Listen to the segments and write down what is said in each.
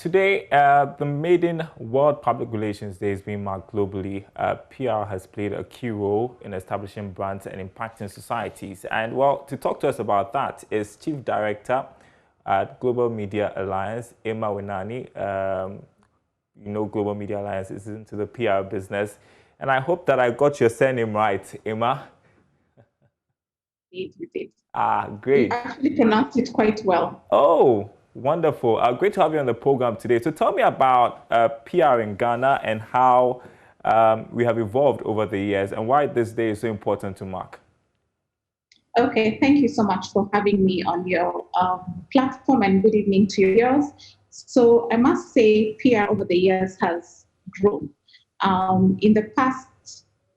Today, the maiden World Public Relations Day is being marked globally. PR has played a key role in establishing brands and impacting societies. And well, to talk to us about that is Chief Director at Global Media Alliance, Emma Winani. Global Media Alliance is into the PR business. And I hope that I got your surname right, Emma. You did. Great. You actually pronounced it quite well. Oh, wonderful. Great to have you on the program today. So tell me about PR in Ghana and how we have evolved over the years and why this day is so important to mark. Okay, thank you so much for having me on your platform, and good evening to your viewers. So I must say PR over the years has grown. In the past,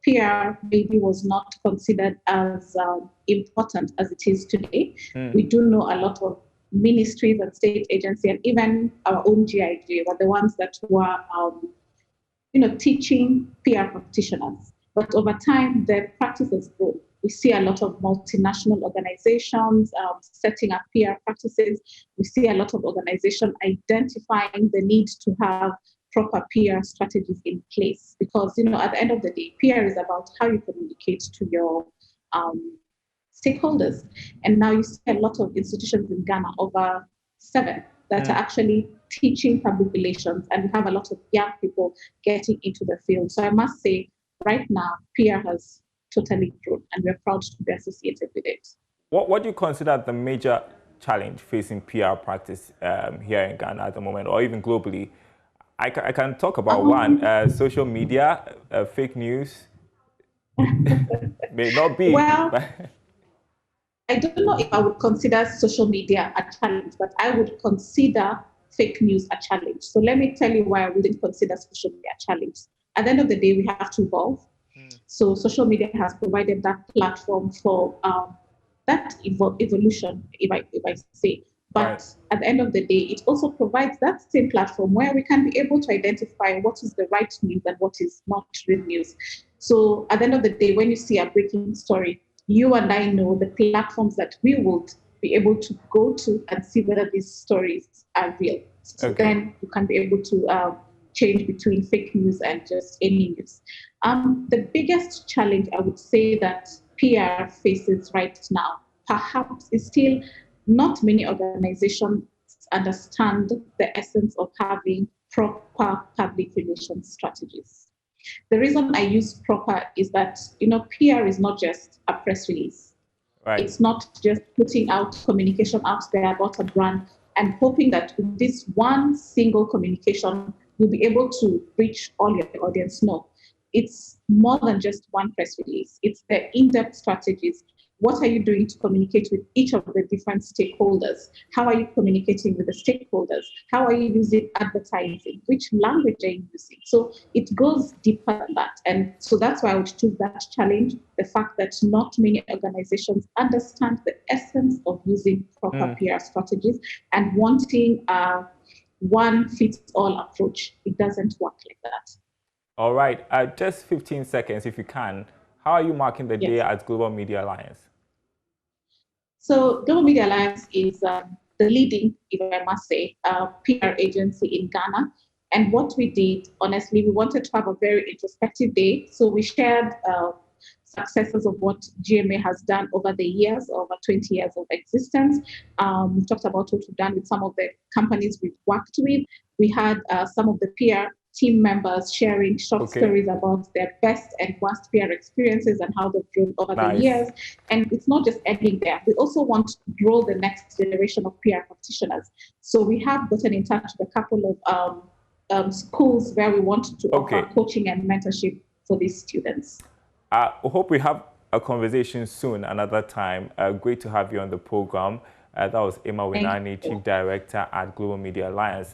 PR maybe was not considered as important as it is today. We do know a lot of ministries and state agencies, and even our own GIG were the ones that were, teaching PR practitioners. But over time, the practice has grown. We see a lot of multinational organizations setting up PR practices. We see a lot of organizations identifying the need to have proper PR strategies in place, because at the end of the day, PR is about how you communicate to your stakeholders. And now you see a lot of institutions in Ghana, over 7, that are actually teaching public relations, and we have a lot of young people getting into the field. So I must say, right now, PR has totally grown, and we're proud to be associated with it. What do you consider the major challenge facing PR practice here in Ghana at the moment, or even globally? I can talk about one, social media, fake news. May not be. Well, I don't know if I would consider social media a challenge, but I would consider fake news a challenge. So let me tell you why I wouldn't consider social media a challenge. At the end of the day, we have to evolve. So social media has provided that platform for that evolution, if I say. But at the end of the day, it also provides that same platform where we can be able to identify what is the right news and what is not real news. So at the end of the day, when you see a breaking story, you and I know the platforms that we would be able to go to and see whether these stories are real. So then you can be able to change between fake news and just any news. The biggest challenge I would say that PR faces right now, perhaps, is still not many organizations understand the essence of having proper public relations strategies. The reason I use proper is that, PR is not just a press release. Right. It's not just putting out communication out there about a brand and hoping that with this one single communication, you'll be able to reach all your audience. No, it's more than just one press release. It's the in-depth strategies. What are you doing to communicate with each of the different stakeholders? How are you communicating with the stakeholders? How are you using advertising? Which language are you using? So it goes deeper than that. And so that's why I would choose that challenge, the fact that not many organizations understand the essence of using proper PR strategies and wanting a one-fits-all approach. It doesn't work like that. All right. Just 15 seconds, if you can. How are you marking the day at Global Media Alliance? So Global Media Alliance is the leading, if I must say, PR agency in Ghana. And what we did, honestly, we wanted to have a very introspective day. So we shared successes of what GMA has done over the years, over 20 years of existence. We talked about what we've done with some of the companies we've worked with. We had some of the PR team members sharing short stories about their best and worst PR experiences and how they've grown over the years. And it's not just ending there. We also want to grow the next generation of PR practitioners. So we have gotten in touch with a couple of schools where we want to offer coaching and mentorship for these students. I hope we have a conversation soon, another time. Great to have you on the program. That was Emma Winani, Chief Director at Global Media Alliance.